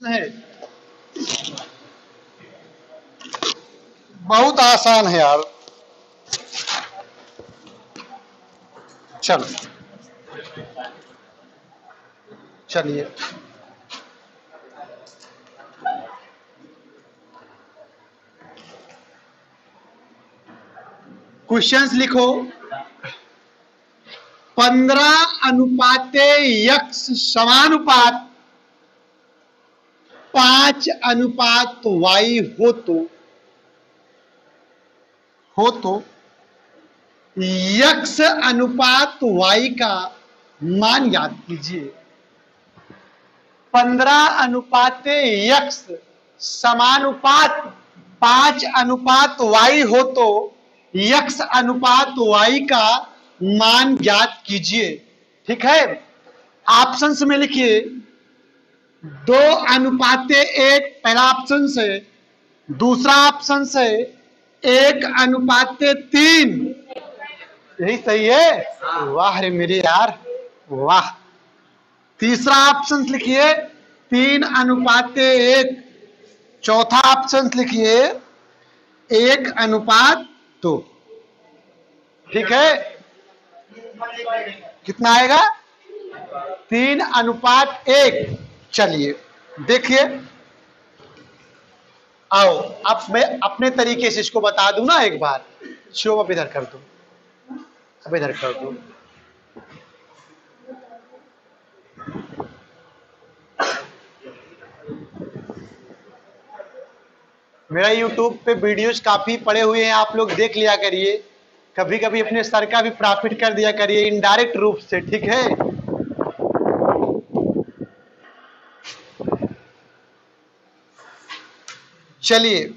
है, बहुत आसान है यार। चलो चलिए, क्वेश्चंस लिखो। 15:x समानुपात 5:y हो तो x अनुपात y का मान याद कीजिए। 15:x समानुपात 5:y हो तो x अनुपात y का मान ज्ञात कीजिए। ठीक है, ऑप्शंस में लिखिए 2:1 पहला ऑप्शन से, दूसरा ऑप्शन से 1:3। यही सही है। वाह रे मेरे यार, वाह। तीसरा ऑप्शन लिखिए 3:1। चौथा ऑप्शन लिखिए 1:2। ठीक है, कितना आएगा? 3:1। चलिए देखिए, आओ अब मैं अपने तरीके से इसको बता दूं ना एक बार। शो अब इधर कर दो, अब इधर कर दो। मेरा YouTube पे वीडियोस काफी पड़े हुए हैं, आप लोग देख लिया करिए। कभी कभी अपने सर का भी प्रॉफिट कर दिया करिए इनडायरेक्ट रूप से। ठीक है, चलिए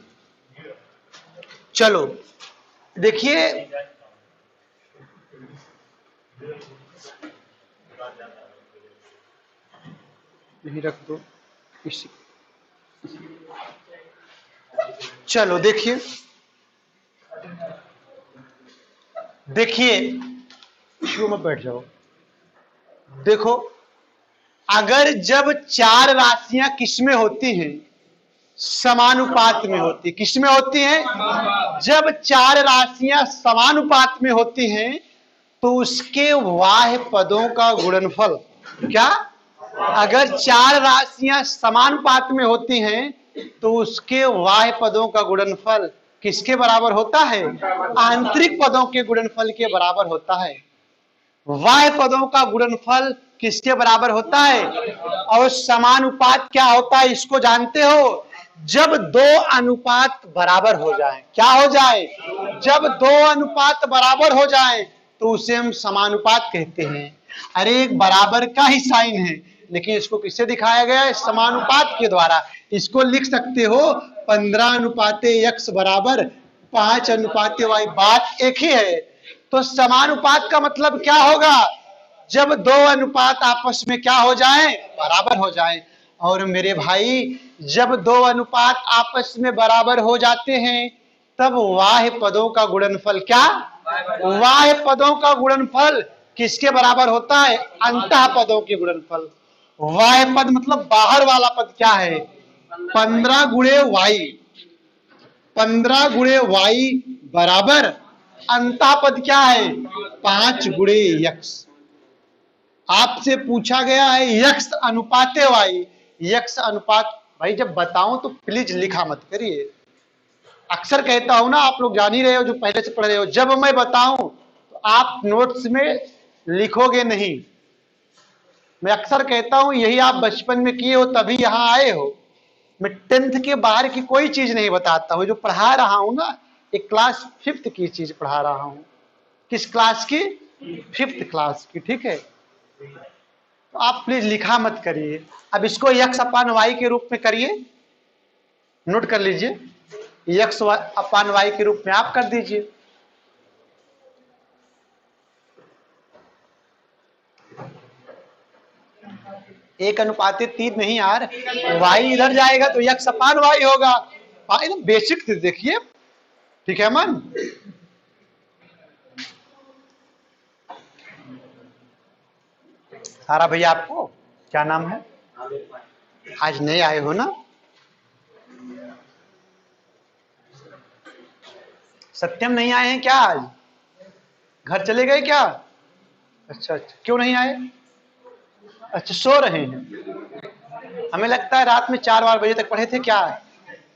चलो देखिए, यही रख दो इसी। चलो देखिए, देखिए शो में बैठ जाओ। देखो, अगर जब चार राशियां किसमें होती हैं? समानुपात में होती। किसमें होती हैं? जब चार राशियां समानुपात में होती हैं तो उसके वाह्य पदों का गुणनफल क्या? अगर चार राशियां समानुपात में होती हैं तो उसके वाह्य पदों का गुणनफल किसके बराबर होता है? आंतरिक पदों के गुणनफल के बराबर होता है। वाह्य पदों का गुणनफल किसके बराबर होता है? और समानुपात क्या होता है इसको जानते हो? जब दो अनुपात बराबर हो जाए। क्या हो जाए? जब दो अनुपात बराबर हो जाए तो उसे हम समानुपात कहते हैं। अरे एक बराबर का ही साइन है, लेकिन इसको किससे दिखाया गया है? समानुपात के द्वारा। इसको लिख सकते हो 15:x बराबर 5:y। बात एक ही है। तो समानुपात का मतलब क्या होगा? जब दो अनुपात आपस में क्या हो जाए? बराबर हो जाए। और मेरे भाई, जब दो अनुपात आपस में बराबर हो जाते हैं तब वाह्य पदों का गुणनफल क्या? वाह्य पदों का गुणनफल किसके बराबर होता है? अंतः पदों के गुणनफल। वाह्य पद मतलब बाहर वाला पद क्या है? 15 × y। 15 × y बराबर अंतः पद क्या है? 5 × x। आपसे पूछा गया है x अनुपाते y। x अनुपात, भाई जब बताऊं तो प्लीज लिखा मत करिए। अक्सर कहता हूं ना, आप लोग जान ही रहे हो जो पहले से पढ़ रहे हो, जब मैं बताऊं तो आप नोट्स में लिखोगे नहीं। मैं अक्सर कहता हूं यही आप बचपन में किए हो तभी यहां आए हो। मैं 10th के बाहर की कोई चीज नहीं बताता हूं। जो पढ़ा रहा हूं ना, एक क्लास 5th की चीज पढ़ा रहा हूं। किस क्लास की? 5th क्लास की। ठीक है, तो आप प्लीज लिखा मत करिए। अब इसको x/y के रूप में करिए, नोट कर लीजिए। x/y के रूप में आप कर दीजिए। एक अनुपात 3 नहीं यार, y इधर जाएगा तो x/y होगा। एकदम बेसिक देखिए। ठीक है मन? सारा भैया, आपको क्या नाम है? आज नहीं आए हो ना? सत्यम नहीं आए हैं क्या आज? घर चले गए क्या? अच्छा अच्छा, क्यों नहीं आए? अच्छा, सो रहे हैं। हमें लगता है रात में 4 बजे तक पढ़े थे क्या?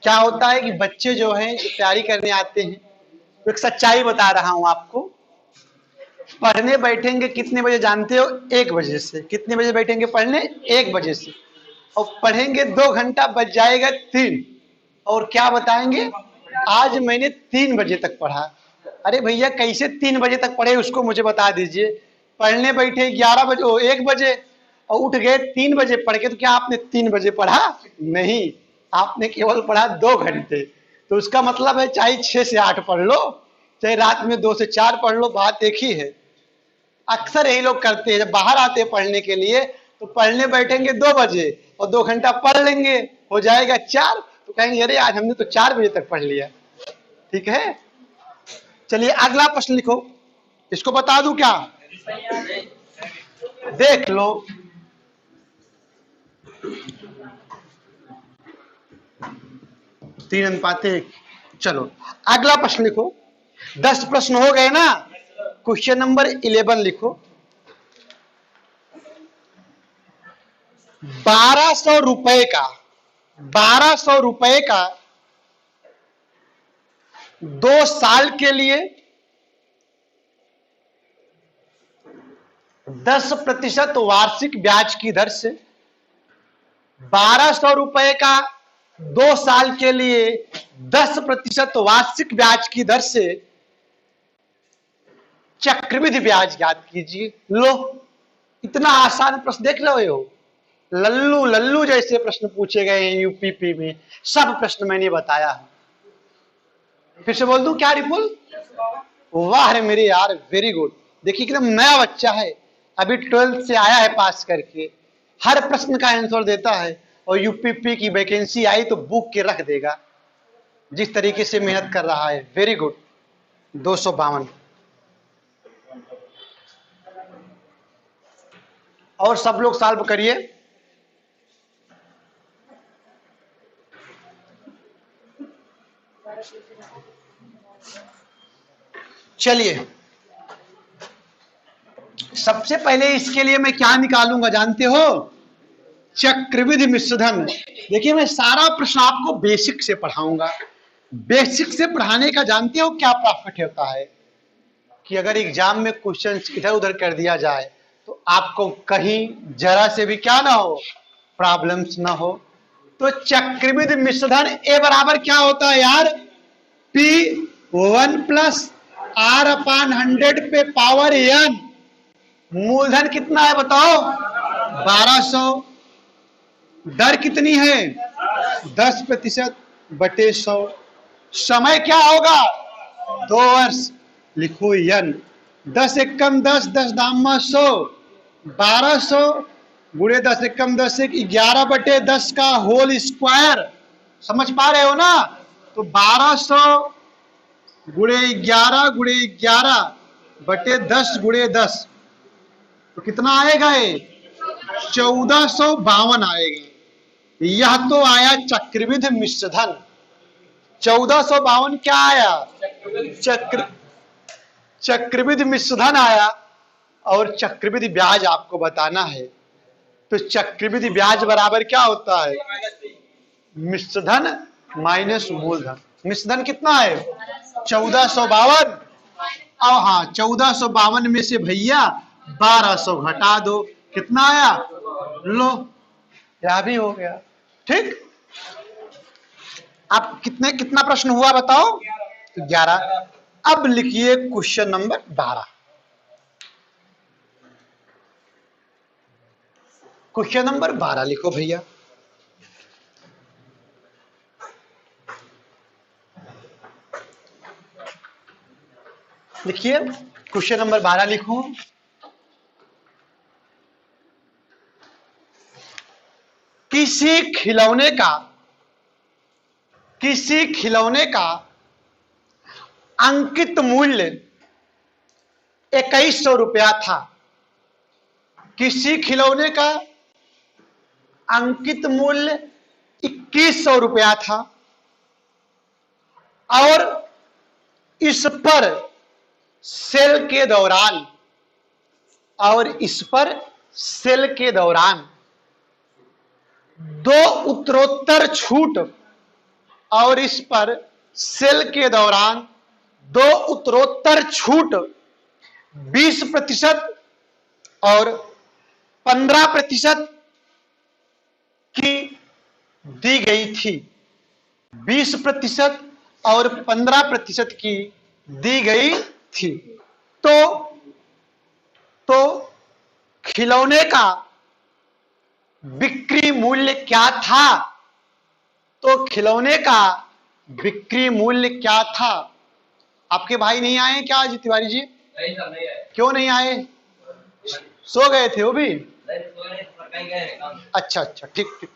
क्या होता है कि बच्चे जो हैं जो तैयारी करने आते हैं, तो एक सच्चाई बता रहा हूं आपको। पढ़ने बैठेंगे कितने बजे जानते हो? 1 बजे से। कितने बजे बैठेंगे पढ़ने? 1 बजे से। और पढ़ेंगे 2 घंटा, बच जाएगा 3। और क्या बताएंगे? आज मैंने 3 बजे तक पढ़ा। अरे भैया, कैसे 3 बजे तक पढ़े उसको मुझे बता दीजिए। पढ़ने बैठे 11 बजे, 1 बजे, और उठ गए 3 बजे पढ़ के, तो क्या आपने 3 बजे पढ़ा? नहीं, आपने केवल पढ़ा 2 घंटे। तो उसका मतलब है चाहे 6 से 8 पढ़ लो, चाहे रात में 2 से 4 पढ़ लो, बात एक ही है। अक्सर यही लोग करते हैं, जब बाहर आते हैं पढ़ने के लिए तो पढ़ने बैठेंगे 2 बजे और 2 घंटा पढ़ लेंगे, हो जाएगा 4, तो कहेंगे अरे आज हमने तो 4 बजे तक पढ़ लिया। ठीक है, चलिए अगला प्रश्न लिखो। इसको बता दूं क्या? देख लो। 3:1। चलो अगला प्रश्न लिखो। 10 प्रश्न हो गए ना? क्वेश्चन नंबर 11 लिखो। 1200 रुपए का, 1200 रुपए का 2 साल के लिए 10% वार्षिक ब्याज की दर से, 1200 रुपए का 2 साल के लिए 10% वार्षिक ब्याज की दर से चक्रवृद्धि ब्याज ज्ञात कीजिए। लो, इतना आसान प्रश्न देख रहे हो? लल्लू लल्लू जैसे प्रश्न पूछे गए हैं यूपीपी में। सब प्रश्न मैंने बताया है। फिर से बोल दूं क्या रिपुल? वाह रे मेरे यार, वेरी गुड। देखिए एकदम नया बच्चा है, अभी 12th से आया है पास करके, हर प्रश्न का आंसर देता है, और यूपीपी की वैकेंसी आई तो बुक के रख देगा। जिस तरीके से मेहनत कर रहा है, वेरी गुड। 252। और सब लोग सॉल्व करिए। चलिए, सबसे पहले इसके लिए मैं क्या निकालूंगा जानते हो? चक्रवृद्धि मिश्रधन। देखिए, मैं सारा प्रश्न आपको बेसिक से पढ़ाऊंगा। बेसिक से पढ़ाने का जानते हो क्या प्रॉफिट होता है? कि अगर एग्जाम में क्वेश्चन इधर उधर कर दिया जाए तो आपको कहीं जरा से भी क्या ना हो, प्रॉब्लम्स ना हो। तो चक्रवृद्धि मिश्रधन ए बराबर क्या होता है यार? P1 प्लस R/100 पे पावर n। मूलधन कितना है बताओ? 1200। दर कितनी है? 10% बटे 100। समय क्या होगा? 2 वर्ष। लिखो n। 10 एकम 10, 10 दामा 100, 1200 गुणे 10 एकम 10, 11 बटे 10 का होल स्क्वायर। समझ पा रहे हो ना? तो 1200 गुणे 11 गुणे 11 बटे 10 गुणे 10, तो कितना आएगा? ये 1452 आएगा। यह तो आया चक्रवृद्धि मिश्रधन। 1452 क्या आया? चक्रवृद्धि मिश्रधन आया। और चक्रवृद्धि ब्याज आपको बताना है। तो चक्रवृद्धि ब्याज बराबर क्या होता है? मिश्रधन माइनस मूलधन। मिश्रधन कितना है? 1452। और हाँ, 1452 में से भैया 1200 घटा दो, कितना आया? लो, यह भी हो गया। ठीक, अब कितना प्रश्न हुआ बताओ? 11। अब लिखिए क्वेश्चन नंबर 12। क्वेश्चन नंबर 12 लिखो भैया। लिखिए क्वेश्चन नंबर 12 लिखो। किसी खिलौने का अंकित मूल्य 2100 रुपया था। किसी खिलौने का अंकित मूल्य 2100 रुपया था और इस पर सेल के दौरान दो उत्तरोत्तर छूट और इस पर सेल के दौरान दो उत्तरोत्तर छूट 20% और 15% की दी गई थी। 20% और 15% की दी गई थी। तो खिलौने का बिक्री मूल्य क्या था? तो खिलौने का बिक्री मूल्य क्या था? आपके भाई नहीं आए क्या आज तिवारी जी? नहीं सर, नहीं आए। क्यों नहीं आए? सो गए थे वो भी? कहीं गए हैं काम। अच्छा अच्छा, ठीक ठीक।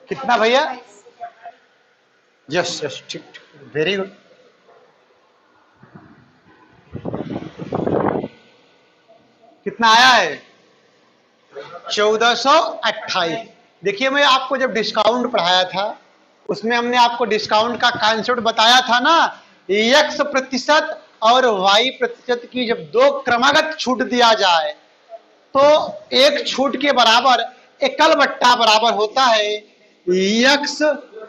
कितना भैया? यस यस, ठीक ठीक, वेरी गुड। कितना आया है? 1428। देखिए, मैं आपको जब डिस्काउंट पढ़ाया था उसमें हमने आपको डिस्काउंट का कॉन्सेप्ट बताया था ना, x प्रतिशत और y प्रतिशत की जब दो क्रमागत छूट दिया जाए तो एक छूट के बराबर एकल बट्टा बराबर होता है x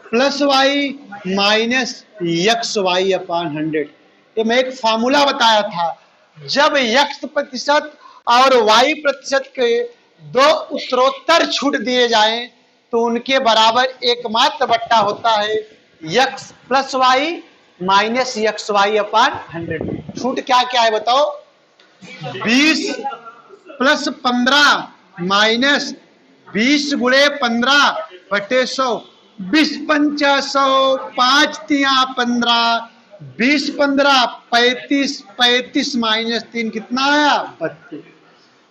plus Y minus X Y upon 100। ये मैं एक फार्मूला बताया था। जब x प्रतिशत और y प्रतिशत के दो उत्तरोत्तर छूट दिए जाएं तो उनके बराबर एकमात्र बट्टा होता है x plus Y minus X Y upon 100। छूट क्या क्या है बताओ? 20 प्लस 15 माइनस 20 गुणे 15 बटे 100। 20 पंचा 100, 5 तिया 15, 20 15 35, 35 माइनस 3 कितना आया? 32।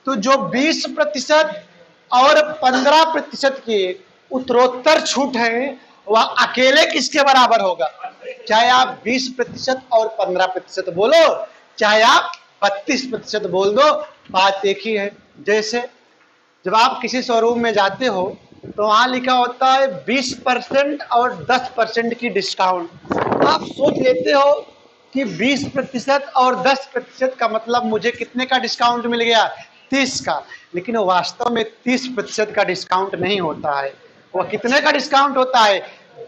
तो जो 20% और 15% के उत्तरोत्तर छूट है वह अकेले किसके बराबर होगा? चाहे आप 20% और 15% बोलो, चाहे आप 32% बोल दो, बात एक ही है। जैसे जब आप किसी शोरूम में जाते हो तो वहां लिखा होता है 20% और 10% की डिस्काउंट। आप सोच लेते हो कि 20% और 10% का मतलब मुझे कितने का डिस्काउंट मिल गया? 30 का। लेकिन वास्तव में 30% का डिस्काउंट नहीं होता है। वह कितने का डिस्काउंट होता है?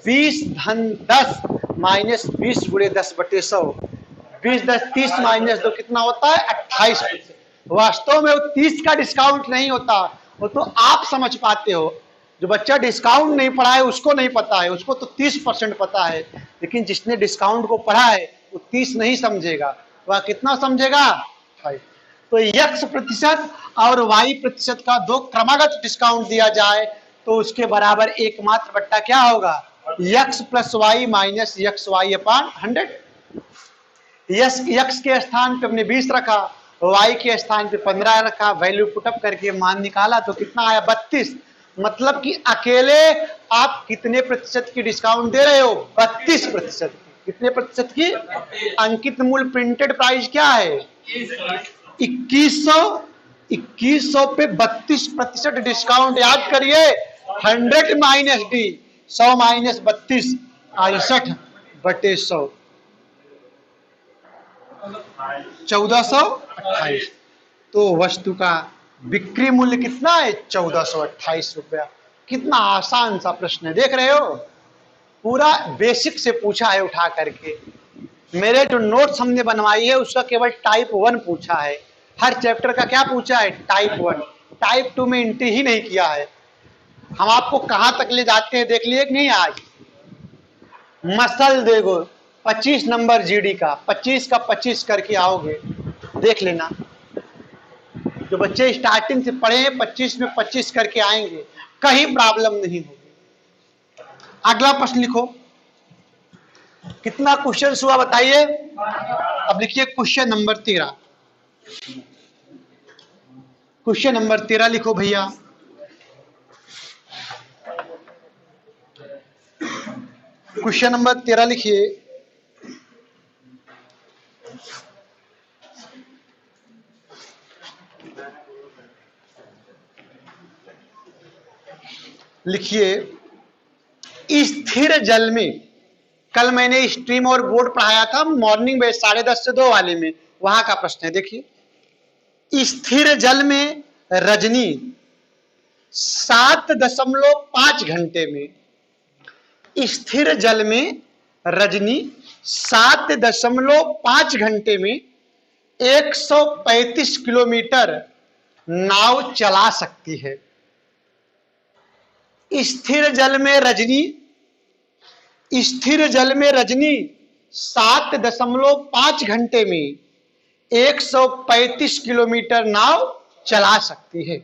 20 धन 10 माइनस 20 गुणे 10 बटे 100। 20 10 30 माइनस 2 कितना होता है? 28%। वास्तव में वो 30 का डिस्काउंट नहीं होता। वो तो आप समझ पाते हो। जो बच्चा डिस्काउंट नहीं पढ़ा है उसको नहीं पता है, उसको तो 30% पता है। लेकिन जिसने डिस्काउंट को पढ़ा है वो 30 नहीं समझेगा, वह कितना समझेगा? 5। तो x प्रतिशत और y प्रतिशत का दो क्रमागत डिस्काउंट दिया जाए तो उसके बराबर एकमात्र बट्टा क्या होगा? x plus Y minus X Y upon 100। x के स्थान पे हमने 20 रखा, y के स्थान पे 15 रखा, वैल्यू पुटअप करके मान निकाला तो कितना आया? 32। मतलब कि अकेले आप कितने प्रतिशत की डिस्काउंट दे रहे हो? 32%। कितने प्रतिशत की? अंकित मूल्य प्रिंटेड प्राइस क्या है? 2100। 2100 पे 32% डिस्काउंट। याद करिए, 100 माइनस डी, 100 माइनस 32, 68 बटे 100, 1428। तो वस्तु का बिक्री मूल्य कितना है? 1428 रुपया। कितना आसान सा प्रश्न है, देख रहे हो? पूरा बेसिक से पूछा है उठा करके। मेरे जो नोट्स हमने बनवाई है उसका केवल टाइप 1 पूछा है। हर चैप्टर का क्या पूछा है? टाइप 1। टाइप 2 में एंट्री ही नहीं किया है। हम आपको कहां तक ले जाते हैं देख लिए कि नहीं? आज मसल देखो, 25 नंबर जीडी का 25 का 25 करके आओगे, देख लेना। जो बच्चे स्टार्टिंग से पढ़े हैं 25 में 25 करके आएंगे, कहीं प्रॉब्लम नहीं होगी। अगला प्रश्न लिखो। कितना क्वेश्चन हुआ बताइए। अब लिखिए क्वेश्चन नंबर 13। क्वेश्चन नंबर 13 लिखो भैया। क्वेश्चन नंबर 13 लिखिए। लिखिए स्थिर जल में, कल मैंने स्ट्रीम और बोर्ड पढ़ाया था मॉर्निंग में 10:30 से 2 वाले में, वहां का प्रश्न है। देखिए स्थिर जल में रजनी 7.5 घंटे में, स्थिर जल में रजनी 7.5 घंटे में 135 किलोमीटर नाव चला सकती है। स्थिर जल में रजनी, स्थिर जल में रजनी 7.5 घंटे में 135 किलोमीटर नाव चला सकती है।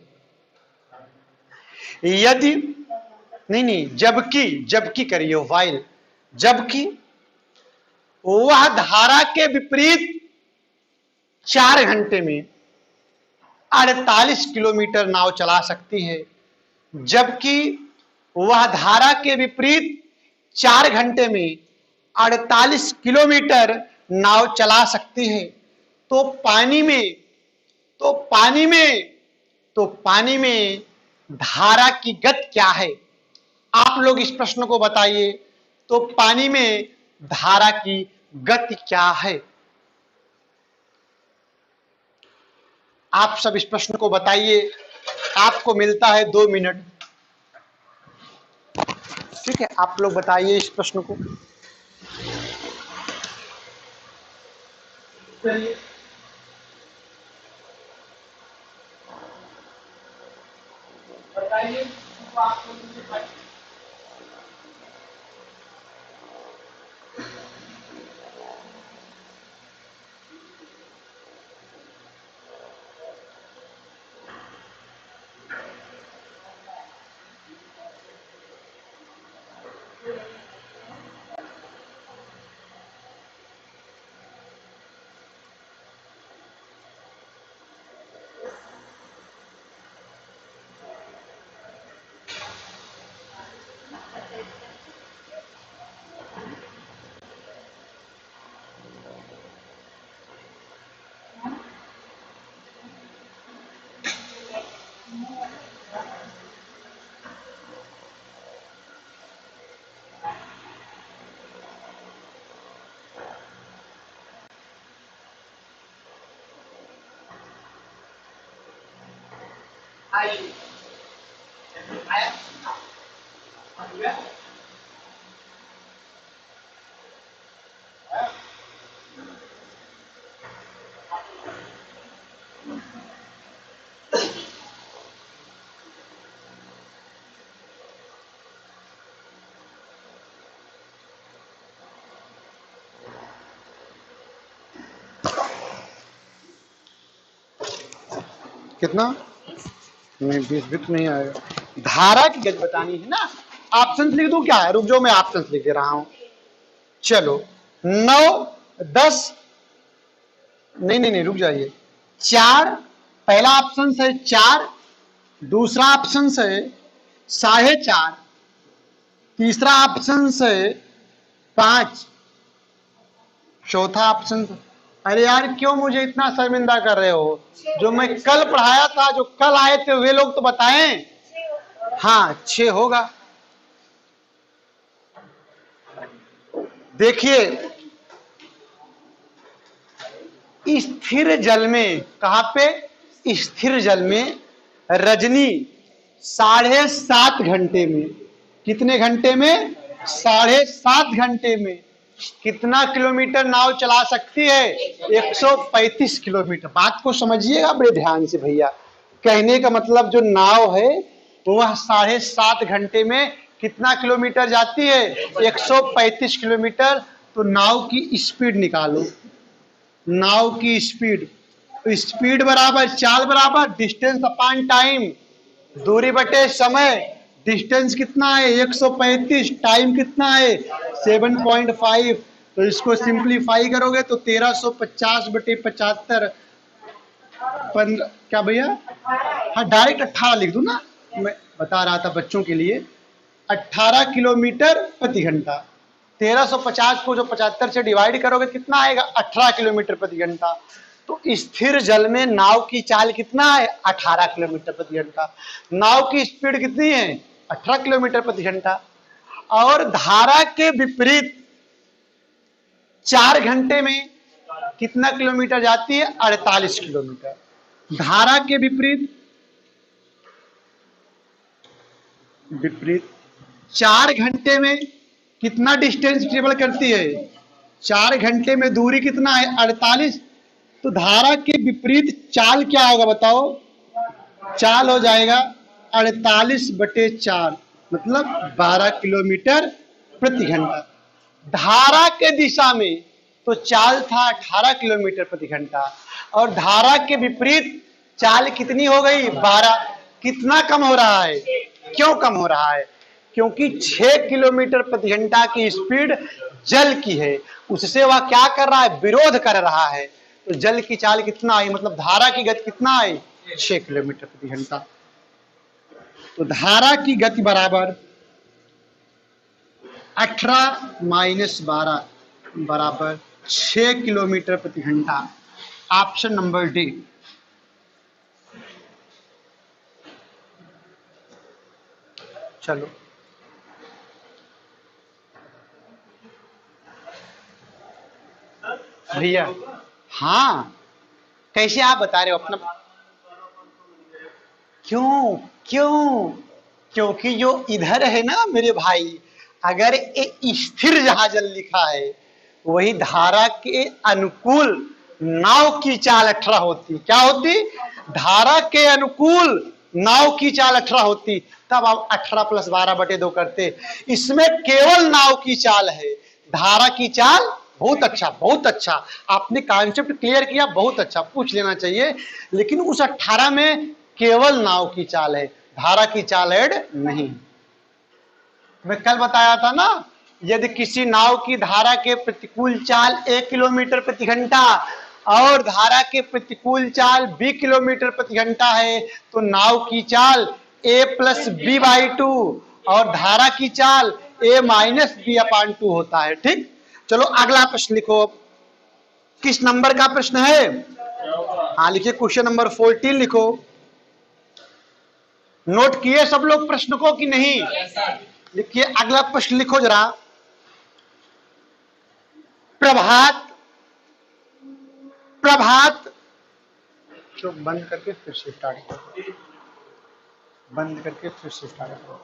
यदि नहीं, जबकि करिए वाइल, जबकि वह धारा के विपरीत 4 घंटे में 48 किलोमीटर नाव चला सकती है। जबकि वह धारा के विपरीत 4 घंटे में 48 किलोमीटर नाव चला सकती है। तो पानी में धारा की गति क्या है? आप लोग इस प्रश्न को बताइए। तो पानी में धारा की गति क्या है? आप सब इस प्रश्न को बताइए। आपको मिलता है 2 मिनट। ठीक है, आप लोग बताइए इस प्रश्न को। चलिए बताइए। कितना? नहीं 20 भी तो नहीं आएगा। धारा की गति बतानी है ना। ऑप्शन लिख दूं क्या है? रुक जाओ, मैं ऑप्शन लिख दे रहा हूं। चलो 9, 10, नहीं रुक जाइए। 4 पहला ऑप्शन है 4, दूसरा ऑप्शन है 4.5, तीसरा ऑप्शन है 5, चौथा ऑप्शन। अरे यार क्यों मुझे इतना शर्मिंदा कर रहे हो? जो मैं कल पढ़ाया था, जो कल आए थे वे लोग तो बताएं। हाँ 6 होगा। देखिए स्थिर जल में, कहां पे? स्थिर जल में रजनी 7.5 घंटे में, कितने घंटे में? 7.5 घंटे में कितना किलोमीटर नाव चला सकती है? 135 किलोमीटर। बात को समझिएगा बड़े ध्यान से भैया। कहने का मतलब जो नाव है वह 7.5 घंटे में कितना किलोमीटर जाती है? 135 किलोमीटर। तो नाव की स्पीड निकालो। नाव की स्पीड, स्पीड बराबर चाल बराबर डिस्टेंस अपॉन टाइम, दूरी बटे समय। डिस्टेंस कितना है? 135, टाइम कितना है? 7.5, तो इसको सिंप्लीफाई करोगे तो 1350 बटे 75 15 क्या भैया, हाँ डायरेक्ट 18 लिख दूं ना, मैं बता रहा था बच्चों के लिए। 18 किलोमीटर प्रति घंटा। 1350 को जो 75 से डिवाइड करोगे कितना आएगा, 18 किलोमीटर प्रति घंटा। तो स्थिर जल में नाव की चाल कितना है, 18 किलोमीटर प्रति घंटा। नाव की स्पीड कितनी है, 18 किलोमीटर प्रति घंटा। और धारा के विपरीत 4 घंटे में कितना किलोमीटर जाती है, 48 किलोमीटर। धारा के विपरीत 4 घंटे में कितना डिस्टेंस ट्रेवल करती है, 4 घंटे में दूरी कितना है, 48। तो धारा के विपरीत चाल क्या होगा बताओ, चाल हो जाएगा 48 बटे 4, मतलब 12 किलोमीटर प्रति घंटा। धारा के दिशा में तो चाल था 18 किलोमीटर प्रति घंटा, और धारा के विपरीत चाल कितनी हो गई, 12। कितना कम हो रहा है, क्यों कम हो रहा है, क्योंकि 6 किलोमीटर प्रति घंटा की स्पीड जल की है, उससे वह क्या कर रहा है, विरोध कर रहा है। तो जल की चाल कितना आई, मतलब धारा की गति कितना आई, 6 किलोमीटर प्रति घंटा। तो धारा की गति बराबर 18 माइनस 12 बराबर 6 किलोमीटर प्रति घंटा। Option number D. चलो भैया, हाँ कैसे आप बता रहे हो अपना, क्यों क्यों, क्योंकि जो इधर है ना मेरे भाई, अगर ये स्थिर जहां जल लिखा है वही धारा के अनुकूल नाव की चाल 18 होती। क्या होती, धारा के अनुकूल नाव की चाल 18 होती, तब आप 18 + 12 बटे 2 करते। इसमें केवल नाव की चाल है, धारा की चाल। बहुत अच्छा, बहुत अच्छा, आपने कॉन्सेप्ट क्लियर किया, बहुत अच्छा, पूछ लेना चाहिए। लेकिन उस 18 में केवल नाव की चाल है, धारा की चाल ऐड नहीं। मैं कल बताया था ना, यदि किसी नाव की धारा के प्रतिकूल चाल 1 किलोमीटर प्रति घंटा और धारा के प्रतिकूल चाल 20 किलोमीटर प्रति घंटा है, तो नाव की चाल a + b/2 और धारा की चाल a - b/2 होता है। ठीक, चलो अगला प्रश्न लिखो। किस नंबर का प्रश्न है, हाँ लिखिए, क्वेश्चन नंबर 14 लिखो। नोट किए सब लोग प्रश्न को कि नहीं, लिखिए अगला प्रश्न लिखो जरा। प्रभात, प्रभात जो बंद करके फिर से स्टार्ट करो, बंद करके फिर से स्टार्ट करो।